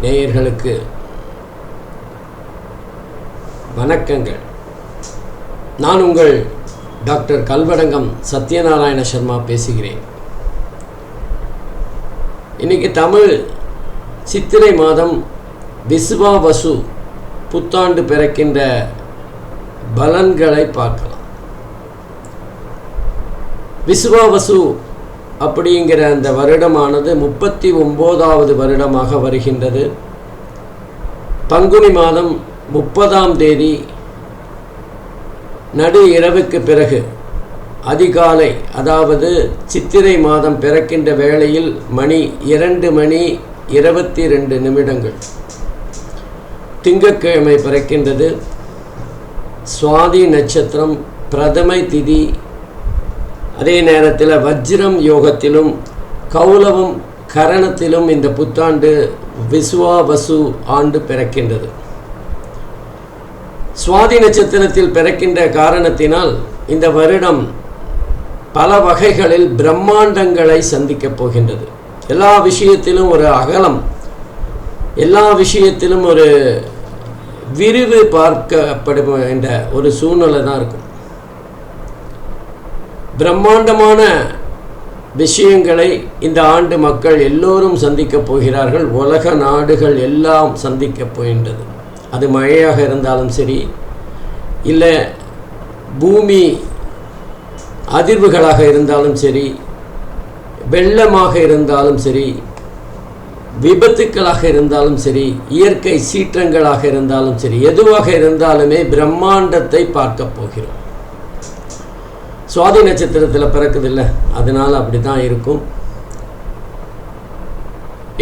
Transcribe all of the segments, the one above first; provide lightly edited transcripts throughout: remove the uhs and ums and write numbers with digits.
நேயர்களுக்கு வணக்கங்கள். நான் உங்கள் டாக்டர் கல்வடங்கம் சத்யநாராயண சர்மா பேசுகிறேன். இன்னைக்கு தமிழ் சித்திரை மாதம் விசுவாவசு புத்தாண்டு பிறக்கின்ற பலன்களை பார்க்கலாம். விசுவாவசு அப்படிங்கிற அந்த வருடமானது 39வது வருடமாக வருகின்றது. பங்குனி மாதம் 30ஆம் தேதி நடு இரவுக்கு பிறகு அதிகாலை, அதாவது சித்திரை மாதம் பிறக்கின்ற வேளையில் மணி 2:22 திங்கட்கிழமை பிறக்கின்றது. சுவாதி நட்சத்திரம், பிரதமை திதி. அதே நேரத்தில் வஜ்ரம் யோகத்திலும் கௌலவம் கரணத்திலும் இந்த புத்தாண்டு விசுவாவசு ஆண்டு பிறக்கின்றது. சுவாதி நட்சத்திரத்தில் பிறக்கின்ற காரணத்தினால் இந்த வருடம் பல வகைகளில் பிரம்மாண்டங்களை சந்திக்கப் போகின்றது. எல்லா விஷயத்திலும் ஒரு அகலம், எல்லா விஷயத்திலும் ஒரு விரிவு பார்க்கப்படும் என்ற ஒரு சூழ்நிலை தான் இருக்கும். பிரம்மாண்டமான விஷயங்களை இந்த ஆண்டு மக்கள் எல்லோரும் சந்திக்கப் போகிறார்கள். உலக நாடுகள் எல்லாம் சந்திக்கப் போகின்றது. அது மழையாக இருந்தாலும் சரி, இல்லை பூமி அதிர்வுகளாக இருந்தாலும் சரி, வெள்ளமாக இருந்தாலும் சரி, விபத்துக்களாக இருந்தாலும் சரி, இயற்கை சீற்றங்களாக இருந்தாலும் சரி, எதுவாக இருந்தாலுமே பிரம்மாண்டத்தை பார்க்க போகிறோம். சுவாதி நட்சத்திரத்தில் பிறக்குதில்ல, அதனால் அப்படி தான் இருக்கும்.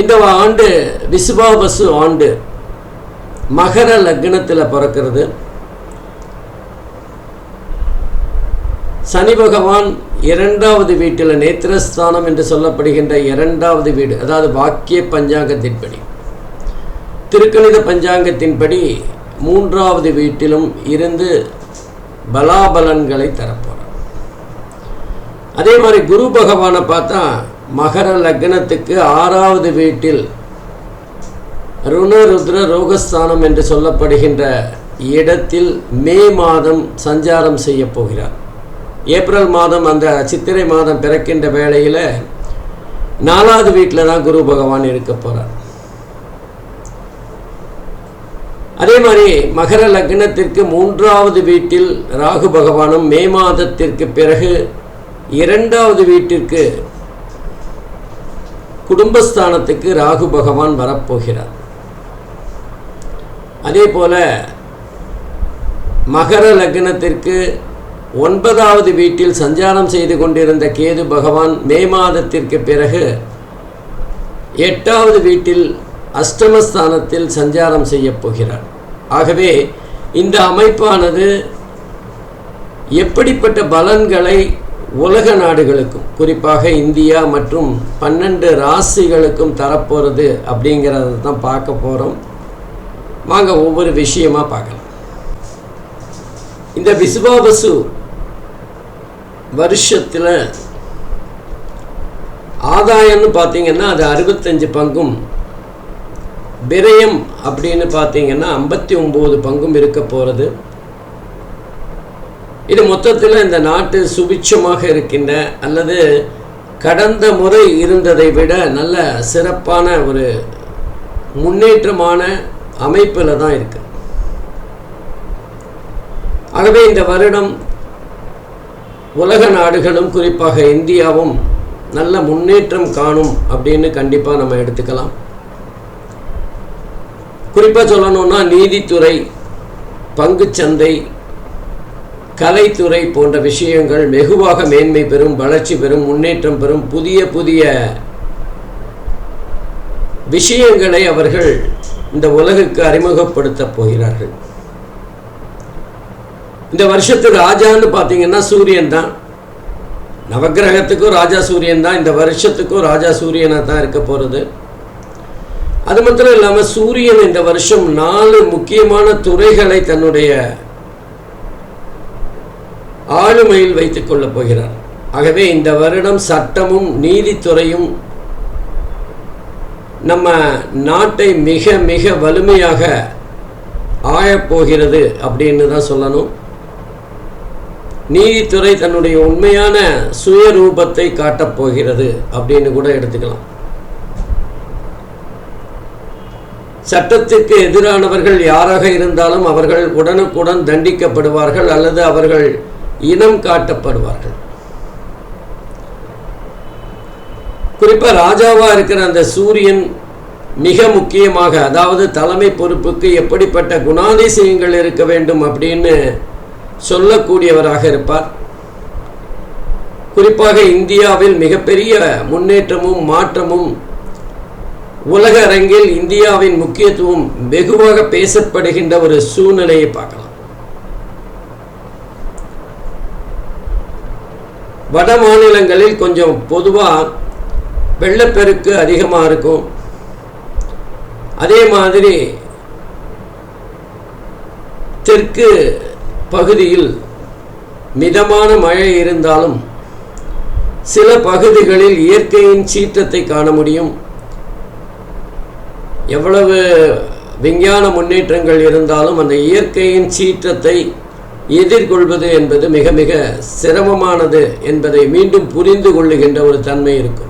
இந்த ஆண்டு விசுவாவசு ஆண்டு மகர லக்னத்தில் பிறக்கிறது. சனி பகவான் 2வது வீட்டில், நேத்திரஸ்தானம் என்று சொல்லப்படுகின்ற 2வது வீடு, அதாவது வாக்கிய பஞ்சாங்கத்தின்படி, திருக்கணித பஞ்சாங்கத்தின்படி 3வது வீட்டிலும் இருந்து பலாபலன்களை தரப்போகிறார். அதே மாதிரி குரு பகவானை பார்த்தா மகர லக்னத்துக்கு 6வது வீட்டில் ருணருத்ர ரோகஸ்தானம் என்று சொல்லப்படுகின்ற இடத்தில் மே மாதம் சஞ்சாரம் செய்ய போகிறார். ஏப்ரல் மாதம், அந்த சித்திரை மாதம் பிறக்கின்ற வேளையில் 4வது வீட்டில் தான் குரு பகவான் இருக்க போகிறார். அதே மாதிரி மகர லக்னத்திற்கு 3வது வீட்டில் ராகு பகவானும், மே மாதத்திற்கு பிறகு 2வது வீட்டிற்கு குடும்பஸ்தானத்துக்கு ராகு பகவான் வரப்போகிறார். அதே போல மகர லக்னத்திற்கு 9வது வீட்டில் சஞ்சாரம் செய்து கொண்டிருந்த கேது பகவான் மே மாதத்திற்கு பிறகு 8வது வீட்டில் அஷ்டமஸ்தானத்தில் சஞ்சாரம் செய்ய போகிறார். ஆகவே இந்த அமைப்பானது எப்படிப்பட்ட பலன்களை உலக நாடுகளுக்கும், குறிப்பாக இந்தியா மற்றும் 12 ராசிகளுக்கும் தரப்போகிறது அப்படிங்கிறத தான் பார்க்க போகிறோம். வாங்க ஒவ்வொரு விஷயமாக பார்க்கலாம். இந்த விசுவாவசு வருஷத்தில் ஆதாயம்னு பார்த்தீங்கன்னா அது 65 பங்கும், விரயம் அப்படின்னு பார்த்தீங்கன்னா 59 பங்கும் இருக்க போகிறது. இது மொத்தத்தில் இந்த நாட்டு சுபிட்சமாக இருக்கின்ற, அல்லது கடந்த முறை இருந்ததை விட நல்ல சிறப்பான ஒரு முன்னேற்றமான அமைப்பில் தான் இருக்கு. ஆகவே இந்த வருடம் உலக நாடுகளும் குறிப்பாக இந்தியாவும் நல்ல முன்னேற்றம் காணும் அப்படின்னு கண்டிப்பாக நம்ம எடுத்துக்கலாம். குறிப்பாக சொல்லணும்னா நீதித்துறை, பங்குச்சந்தை, கலைத்துறை போன்ற விஷயங்கள் வெகுவாக மேன்மை பெறும், வளர்ச்சி பெறும், முன்னேற்றம் பெறும். புதிய புதிய விஷயங்களை அவர்கள் இந்த உலகுக்கு அறிமுகப்படுத்த போகிறார்கள். இந்த வருஷத்துக்கு ராஜான்னு பார்த்தீங்கன்னா சூரியன் தான். நவகிரகத்துக்கும் ராஜா சூரியன் தான். இந்த வருஷத்துக்கும் ராஜா சூரியனாக தான் இருக்க போகிறது. அது மாத்திரம் இல்லாமல் சூரியன் இந்த வருஷம் 4 முக்கியமான துறைகளை தன்னுடைய ஆளுமையில் வைத்துக் கொள்ளப் போகிறார். ஆகவே இந்த வருடம் சட்டமும் நீதித்துறையும் நம்ம நாட்டை மிக மிக வலிமையாக ஆயப்போகிறது அப்படின்னு தான் சொல்லணும். நீதித்துறை தன்னுடைய உண்மையான சுயரூபத்தை காட்டப்போகிறது அப்படின்னு கூட எடுத்துக்கலாம். சட்டத்திற்கு எதிரானவர்கள் யாராக இருந்தாலும் அவர்கள் உடனுக்குடன் தண்டிக்கப்படுவார்கள் அல்லது அவர்கள் இனம் காட்டப்படுவார்கள். குறிப்பாக ராஜாவாக இருக்கிற அந்த சூரியன் மிக முக்கியமாக, அதாவது தலைமை பொறுப்புக்கு எப்படிப்பட்ட குணாதிசயங்கள் இருக்க வேண்டும் அப்படின்னு சொல்லக்கூடியவராக இருப்பார். குறிப்பாக இந்தியாவில் மிகப்பெரிய முன்னேற்றமும் மாற்றமும் உலக அரங்கில் இந்தியாவின் முக்கியத்துவம் வெகுவாக பேசப்படுகின்ற ஒரு சூழ்நிலையை பார்க்கலாம். வட மாநிலங்களில் கொஞ்சம் பொதுவாக வெள்ளப்பெருக்கு அதிகமாக இருக்கும். அதே மாதிரி தெற்கு பகுதியில் மிதமான மழை இருந்தாலும் சில பகுதிகளில் இயற்கையின் சீற்றத்தை காண முடியும். எவ்வளவு விஞ்ஞான முன்னேற்றங்கள் இருந்தாலும் அந்த இயற்கையின் சீற்றத்தை எதிர்கொள்வது என்பது மிக மிக சிரமமானது என்பதை மீண்டும் புரிந்து கொள்ளுகின்ற ஒரு தன்மை இருக்கும்.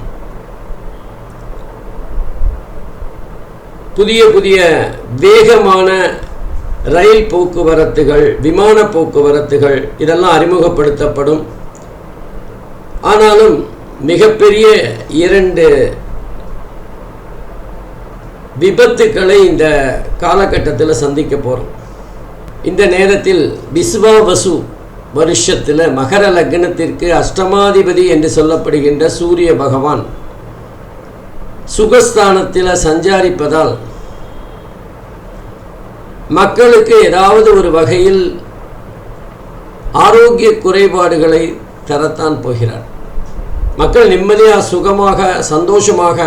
புதிய புதிய வேகமான ரயில் போக்குவரத்துகள், விமான போக்குவரத்துகள் இதெல்லாம் அறிமுகப்படுத்தப்படும். ஆனாலும் மிகப்பெரிய 2 விபத்துக்களை இந்த காலகட்டத்தில் சந்திக்க போகிறோம். இந்த நேரத்தில் விஸ்வாவசு வருஷத்தில் மகர லக்னத்திற்கு அஷ்டமாதிபதி என்று சொல்லப்படுகின்ற சூரிய பகவான் சுகஸ்தானத்தில் சஞ்சாரிப்பதால் மக்களுக்கு ஏதாவது ஒரு வகையில் ஆரோக்கிய குறைபாடுகளை தரத்தான் போகிறார். மக்கள் நிம்மதியாக சுகமாக சந்தோஷமாக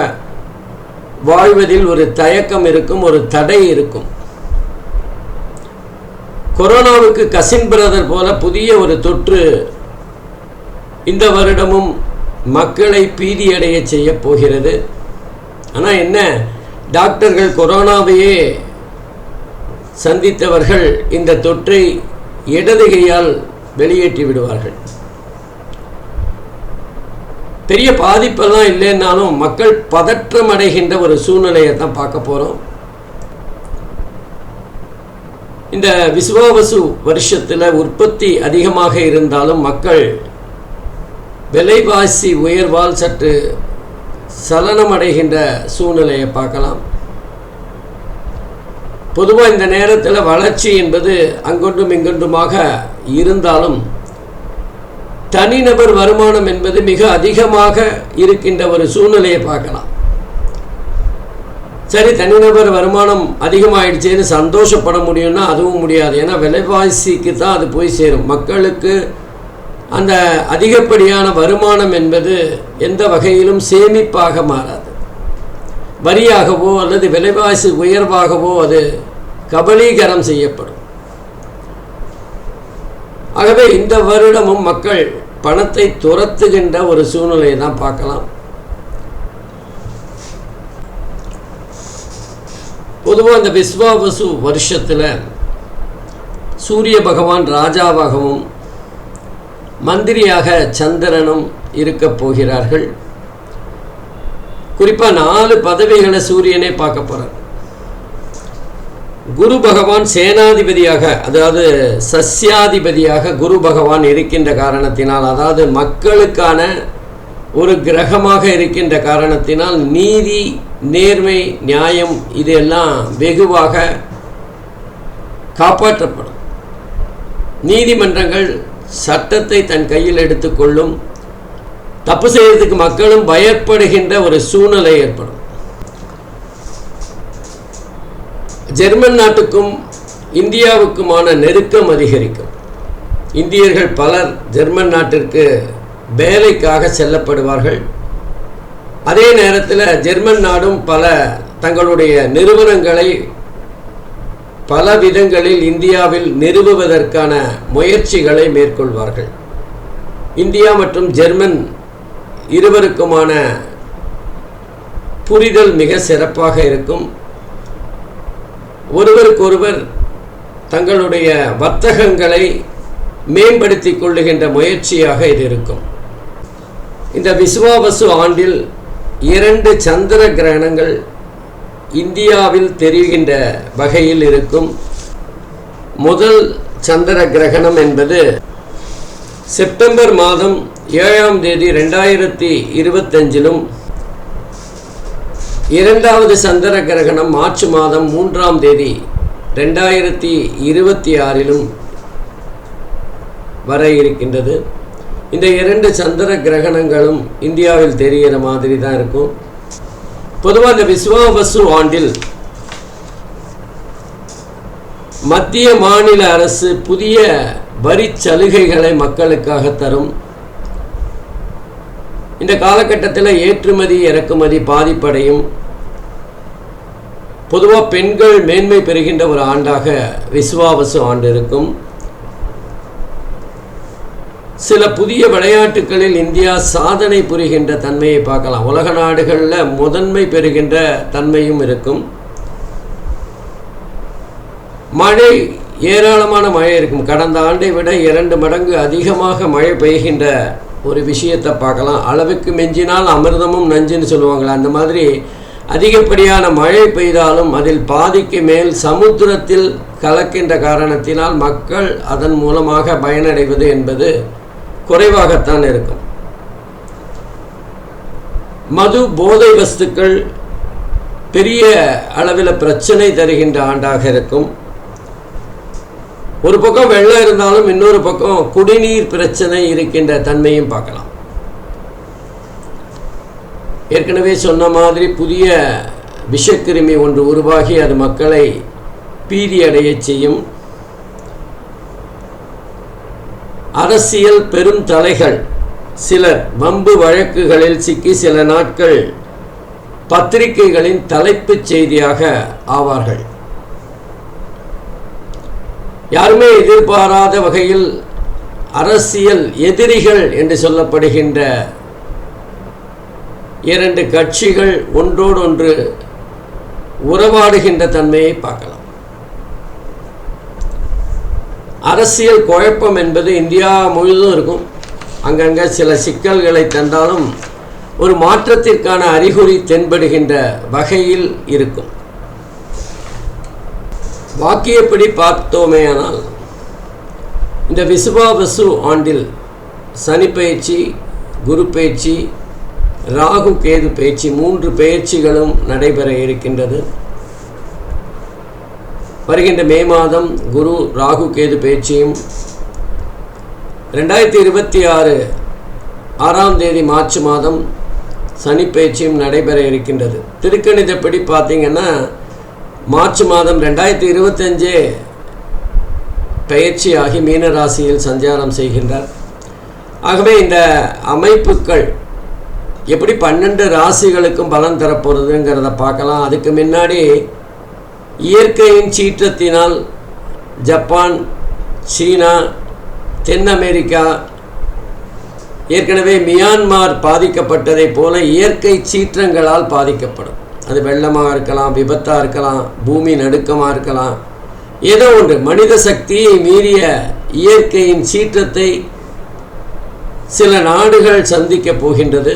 வாழ்வதில் ஒரு தயக்கம் இருக்கும், ஒரு தடை இருக்கும். கொரோனாவுக்கு கசின் பிரதர் போல புதிய ஒரு தொற்று இந்த வருடமும் மக்களை பீதியடைய செய்ய போகிறது. ஆனால் என்ன, டாக்டர்கள் கொரோனாவையே சந்தித்தவர்கள் இந்த தொற்றை இடது கையால் வெளியேற்றி விடுவார்கள். பெரிய பாதிப்பெல்லாம் இல்லைன்னாலும் மக்கள் பதற்றம் அடைகின்ற ஒரு சூழ்நிலையை தான் பார்க்க போகிறோம். இந்த விஸ்வாவசு வருஷத்தில் உற்பத்தி அதிகமாக இருந்தாலும் மக்கள் விலைவாசி உயர்வால் சற்று சலனம் அடைகின்ற சூழ்நிலையை பார்க்கலாம். பொதுவாக இந்த நேரத்தில் வளர்ச்சி என்பது அங்கொன்றும் இங்கொன்றுமாக இருந்தாலும் தனிநபர் வருமானம் என்பது மிக அதிகமாக இருக்கின்ற ஒரு சூழ்நிலையை பார்க்கலாம். சரி, தனிநபர் வருமானம் அதிகமாகிடுச்சேன்னு சந்தோஷப்பட முடியும்னா அதுவும் முடியாது. ஏன்னா விலைவாசிக்கு தான் அது போய் சேரும். மக்களுக்கு அந்த அதிகப்படியான வருமானம் என்பது எந்த வகையிலும் சேமிப்பாக மாறாது. வரியாகவோ அல்லது விலைவாசி உயர்வாகவோ அது கபலீகரம் செய்யப்படும். ஆகவே இந்த வருடமும் மக்கள் பணத்தை துரத்துகின்ற ஒரு சூழ்நிலையை தான் பார்க்கலாம். பொதுவாக இந்த விஸ்வாவசு வருஷத்தில் சூரிய பகவான் ராஜாவாகவும் மந்திரியாக சந்திரனும் இருக்க போகிறார்கள். குறிப்பாக 4 பதவிகளை சூரியனே பார்க்க போகிறார். குரு பகவான் சேனாதிபதியாக, அதாவது சஸ்யாதிபதியாக குரு பகவான் இருக்கின்ற காரணத்தினால், அதாவது மக்களுக்கான ஒரு கிரகமாக இருக்கின்ற காரணத்தினால் நீதி, நேர்மை, நியாயம் இதெல்லாம் வெகுவாக காப்பாற்றப்படும். நீதிமன்றங்கள் சட்டத்தை தன் கையில் எடுத்துக்கொள்ளும். தப்பு செய்யறதுக்கு மக்களும் பயப்படுகின்ற ஒரு சூழ்நிலை ஏற்படும். ஜெர்மன் நாட்டுக்கும் இந்தியாவுக்குமான நெருக்கம் அதிகரிக்கும். இந்தியர்கள் பலர் ஜெர்மன் நாட்டிற்கு வேலைக்காக செல்லப்படுவார்கள். அதே நேரத்தில் ஜெர்மன் நாடும் பல தங்களுடைய நிறுவனங்களை பல விதங்களில் இந்தியாவில் நிறுவுவதற்கான முயற்சிகளை மேற்கொள்வார்கள். இந்தியா மற்றும் ஜெர்மன் இருவருக்குமான புரிதல் மிக சிறப்பாக இருக்கும். ஒருவருக்கொருவர் தங்களுடைய வர்த்தகங்களை மேம்படுத்திக் கொள்ளுகின்ற முயற்சியாக இது இருக்கும். இந்த விசுவாவசு ஆண்டில் 2 சந்திர கிரகணங்கள் இந்தியாவில் தெரிகின்ற வகையில் இருக்கும். முதல் சந்திர கிரகணம் என்பது செப்டம்பர் மாதம் 7ஆம் தேதி 2025 இரண்டாவது சந்திர கிரகணம் மார்ச் மாதம் 3ஆம் தேதி 2026 வர இருக்கின்றது. இந்த 2 சந்திர கிரகணங்களும் இந்தியாவில் தெரிகிற மாதிரி தான் இருக்கும். பொதுவாக இந்த விசுவாவசு ஆண்டில் மத்திய மாநில அரசு புதிய வரி சலுகைகளை மக்களுக்காக தரும். இந்த காலகட்டத்தில் ஏற்றுமதி இறக்குமதி பாதிப்படையும். பொதுவாக பெண்கள் மேன்மை பெறுகின்ற ஒரு ஆண்டாக விசுவாவசு ஆண்டு இருக்கும். சில புதிய விளையாட்டுகளில் இந்தியா சாதனை புரிகின்ற தன்மையை பார்க்கலாம். உலக நாடுகளில் முதன்மை பெறுகின்ற தன்மையும் இருக்கும். மழை, ஏராளமான மழை இருக்கும். கடந்த ஆண்டை விட 2 மடங்கு அதிகமாக மழை பெய்கின்ற ஒரு விஷயத்தை பார்க்கலாம். அளவுக்கு மிஞ்சினால் அமிர்தமும் நஞ்சுன்னு சொல்லுவாங்களே, அந்த மாதிரி அதிகப்படியான மழை பெய்தாலும் அதில் பாதிக்கு மேல் சமுத்திரத்தில் கலக்கின்ற காரணத்தினால் மக்கள் அதன் மூலமாக பயனடைவது என்பது குறைவாகத்தான் இருக்கும். மது, போதை வஸ்துக்கள் பெரிய அளவில் பிரச்சனை தருகின்ற ஆண்டாக இருக்கும். ஒரு பக்கம் வெள்ளம் இருந்தாலும் இன்னொரு பக்கம் குடிநீர் பிரச்சனை இருக்கின்ற தன்மையும் பார்க்கலாம். ஏற்கனவே சொன்ன மாதிரி புதிய விஷக்கிருமி ஒன்று உருவாகி அது மக்களை பீதியடைய செய்யும். அரசியல் பெரும் தலைகள் சிலர் வம்பு வழக்குகளில் சிக்கி சில நாட்கள் பத்திரிகைகளின் தலைப்புச் செய்தியாக ஆவார்கள். யாருமே எதிர்பாராத வகையில் அரசியல் எதிரிகள் என்று சொல்லப்படுகின்ற 2 கட்சிகள் ஒன்றோடொன்று உறவாடுகின்ற தன்மையை பார்க்கலாம். அரசியல் குழப்பம் என்பது இந்தியா முழுவதும் இருக்கும். அங்கங்கே சில சிக்கல்களை தந்தாலும் ஒரு மாற்றத்திற்கான அறிகுறி தென்படுகின்ற வகையில் இருக்கும். வாக்கியப்படி பார்த்தோமேயானால் இந்த விசுவாவசு ஆண்டில் சனி பயிற்சி, குரு பயிற்சி, ராகு கேது பயிற்சி 3 பயிற்சிகளும் நடைபெற இருக்கின்றது. வருகின்ற மே மாதம் குரு ராகு கேது பயிற்சியும், 2026 6ஆம் தேதி மார்ச் மாதம் சனி பயிற்சியும் நடைபெற இருக்கின்றது. திருக்கணிதப்படி பார்த்தீங்கன்னா மார்ச் மாதம் 2025 பயிற்சியாகி மீன ராசியில் சஞ்சாரம் செய்கின்றார். ஆகவே இந்த அமைப்புகள் எப்படி 12 ராசிகளுக்கும் பலன் தரப்போகிறதுங்கிறத பார்க்கலாம். அதுக்கு முன்னாடி இயற்கையின் சீற்றத்தினால் ஜப்பான், சீனா, தென் அமெரிக்கா, ஏற்கனவே மியான்மார் பாதிக்கப்பட்டதை போல இயற்கை சீற்றங்களால் பாதிக்கப்படும். அது வெள்ளமாக இருக்கலாம், விபத்தாக இருக்கலாம், பூமி நடுக்கமாக இருக்கலாம், ஏதோ ஒன்று. மனித சக்தியை மீறிய இயற்கையின் சீற்றத்தை சில நாடுகள் சந்திக்க போகின்றது.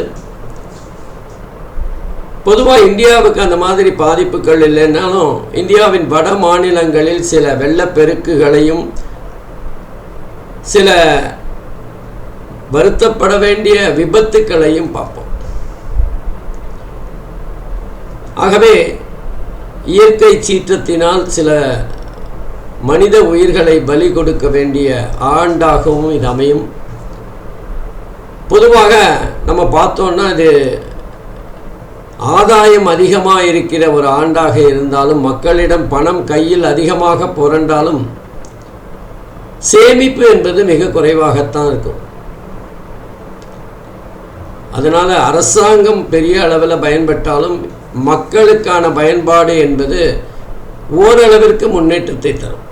பொதுவாக இந்தியாவுக்கு அந்த மாதிரி பாதிப்புகள் இல்லைன்னாலும் இந்தியாவின் வட மாநிலங்களில் சில வெள்ளப்பெருக்குகளையும் சில வருத்தப்பட வேண்டிய விபத்துக்களையும் பார்ப்போம். ஆகவே இயற்கை சீற்றத்தினால் சில மனித உயிர்களை பலி கொடுக்க வேண்டிய ஆண்டாகவும் இது அமையும். பொதுவாக நம்ம பார்த்தோன்னா அது ஆதாயம் அதிகமாக இருக்கிற ஒரு ஆண்டாக இருந்தாலும், மக்களிடம் பணம் கையில் அதிகமாக புரண்டாலும் சேமிப்பு என்பது மிக குறைவாகத்தான் இருக்கும். அதனால் அரசாங்கம் பெரிய அளவில் பயன்பட்டாலும் மக்களுக்கான பயன்பாடு என்பது ஓரளவிற்கு முன்னேற்றத்தை தரும்.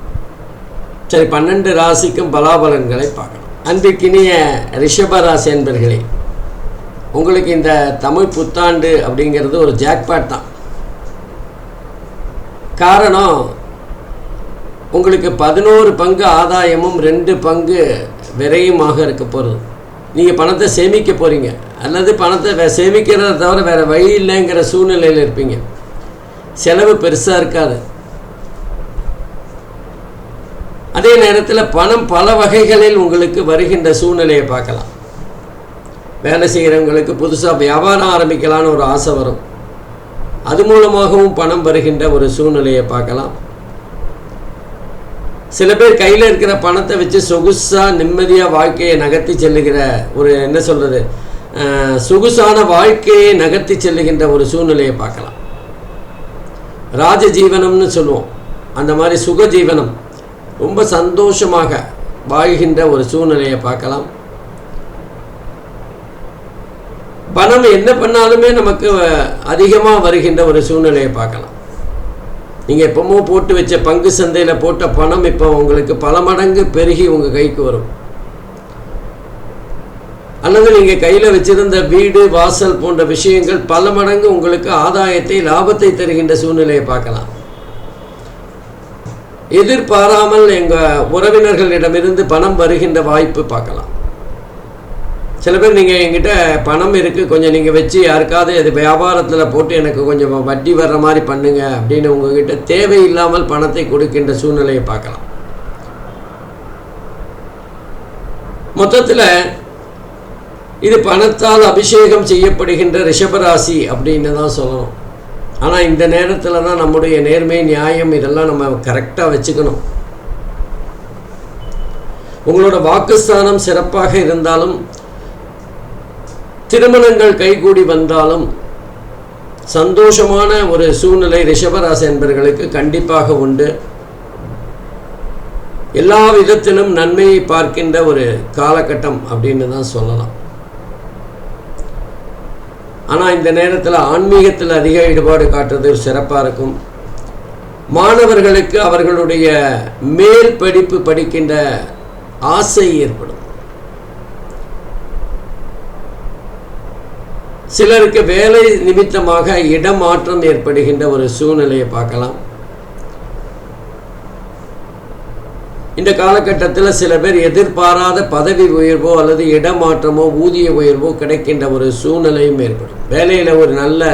சரி, 12 ராசிக்கும் பலாபலன்களை பார்க்கணும். அன்பிற்கினிய ரிஷபராசி என்பர்களே, உங்களுக்கு இந்த தமிழ் புத்தாண்டு அப்படிங்கிறது ஒரு ஜாக்பாட் தான். காரணம், உங்களுக்கு 11 பங்கு ஆதாயமும் 2 பங்கு விரையுமாக இருக்க போகிறது. நீங்கள் பணத்தை சேமிக்க போகிறீங்க, அல்லது பணத்தை சேமிக்கிறத தவிர வேறு வழி இல்லைங்கிற சூழ்நிலையில் இருப்பீங்க. செலவு பெருசாக இருக்காது. அதே நேரத்தில் பணம் பல வகைகளில் உங்களுக்கு வருகின்ற சூழ்நிலையை பார்க்கலாம். வேலை செய்கிறவங்களுக்கு புதுசாக வியாபாரம் ஆரம்பிக்கலான்னு ஒரு ஆசை வரும். அது மூலமாகவும் பணம் வருகின்ற ஒரு சூழ்நிலையை பார்க்கலாம். சில பேர் கையில் இருக்கிற பணத்தை வச்சு சொகுசாக நிம்மதியாக வாழ்க்கையை நகர்த்தி செல்லுகிற ஒரு என்ன சொல்கிறது சொகுசான வாழ்க்கையை நகர்த்தி செல்லுகின்ற ஒரு சூழ்நிலையை பார்க்கலாம். ராஜஜீவனம்னு சொல்லுவோம், அந்த மாதிரி சுகஜீவனம், ரொம்ப சந்தோஷமாக வாழ்கின்ற ஒரு சூழ்நிலையை பார்க்கலாம். பணம் என்ன பண்ணாலுமே நமக்கு அதிகமாக வருகின்ற ஒரு சூழ்நிலையை பார்க்கலாம். நீங்கள் எப்பவுமோ போட்டு வச்ச பங்கு சந்தையில் போட்ட பணம் இப்போ உங்களுக்கு பல மடங்கு பெருகி உங்கள் கைக்கு வரும். அல்லது நீங்கள் கையில் வச்சிருந்த வீடு வாசல் போன்ற விஷயங்கள் பல மடங்கு உங்களுக்கு ஆதாயத்தை லாபத்தை தருகின்ற சூழ்நிலையை பார்க்கலாம். எதிர்பாராமல் எங்கள் உறவினர்களிடமிருந்து பணம் வருகின்ற வாய்ப்பு பார்க்கலாம். சில பேர் நீங்கள் என்கிட்ட பணம் இருக்குது, கொஞ்சம் நீங்கள் வச்சு யாருக்காவது அது வியாபாரத்தில் போட்டு எனக்கு கொஞ்சம் வட்டி வர்ற மாதிரி பண்ணுங்க அப்படின்னு உங்ககிட்ட தேவையில்லாமல் பணத்தை கொடுக்கின்ற சூழ்நிலையை பார்க்கலாம். மொத்தத்தில் இது பணத்தால் அபிஷேகம் செய்யப்படுகின்ற ரிஷபராசி அப்படின்னு தான் சொல்லணும். ஆனால் இந்த நேரத்தில் தான் நம்முடைய நேர்மை நியாயம் இதெல்லாம் நம்ம கரெக்டாக வச்சுக்கணும். உங்களோட வாக்குஸ்தானம் சிறப்பாக இருந்தாலும், திருமணங்கள் கைகூடி வந்தாலும் சந்தோஷமான ஒரு சூழ்நிலை ரிஷபராசி என்பவர்களுக்கு கண்டிப்பாக உண்டு. எல்லா விதத்திலும் நன்மையை பார்க்கின்ற ஒரு காலகட்டம் அப்படின்னு தான் சொல்லலாம். ஆனால் இந்த நேரத்தில் ஆன்மீகத்தில் அதிக ஈடுபாடு காட்டுறது சிறப்பாக இருக்கும். மாணவர்களுக்கு அவர்களுடைய மேல் படிப்பு படிக்கின்ற ஆசை ஏற்படும். சிலருக்கு வேலை நிமித்தமாக இடமாற்றம் ஏற்படுகின்ற ஒரு சூழ்நிலையை பார்க்கலாம். இந்த காலகட்டத்தில் சில பேர் எதிர்பாராத பதவி உயர்வோ அல்லது இடமாற்றமோ ஊதிய உயர்வோ கிடைக்கின்ற ஒரு சூழ்நிலையும் ஏற்படும். வேலையில் ஒரு நல்ல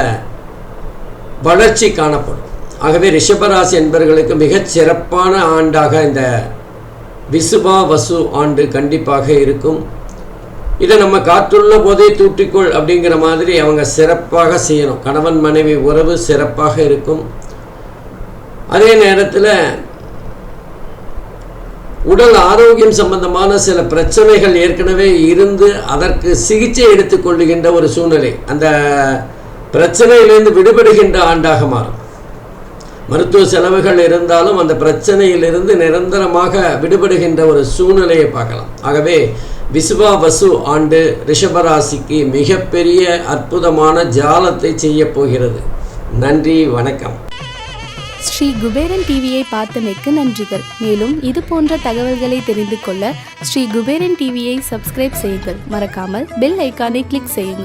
வளர்ச்சி காணப்படும். ஆகவே ரிஷபராசி என்பவர்களுக்கு மிகச் சிறப்பான ஆண்டாக இந்த விசுபா வசு ஆண்டு கண்டிப்பாக இருக்கும். இதை நம்ம காற்றுள்ள போதே தூற்றிக்கொள் அப்படிங்கிற மாதிரி அவங்க சிறப்பாக செய்யணும். கணவன் மனைவி உறவு சிறப்பாக இருக்கும். அதே நேரத்தில் உடல் ஆரோக்கியம் சம்பந்தமான சில பிரச்சனைகள் ஏற்கனவே இருந்து அதற்கு சிகிச்சை எடுத்துக்கொள்ளுகின்ற ஒரு சூழ்நிலை, அந்த பிரச்சனையிலிருந்து விடுபடுகின்ற ஆண்டாக மாறும். மருத்துவ செலவுகள் இருந்தாலும் அந்த பிரச்சனையிலிருந்து நிரந்தரமாக விடுபடுகின்ற ஒரு சூழ்நிலையை பார்க்கலாம். ஆகவே விசுவா வசு ஆண்டு ரிஷபராசிக்கு மிகப்பெரிய அற்புதமான ஜாலத்தை செய்ய போகிறது. நன்றி, வணக்கம். ஸ்ரீ குபேரன் டிவியை பார்த்தமைக்கு நன்றிகள். மேலும் இது போன்ற தகவல்களை தெரிந்து கொள்ள ஸ்ரீ குபேரன் டிவியை சப்ஸ்கிரைப் செய்யுங்கள். மறக்காமல் பெல் ஐக்கானை கிளிக் செய்யுங்கள்.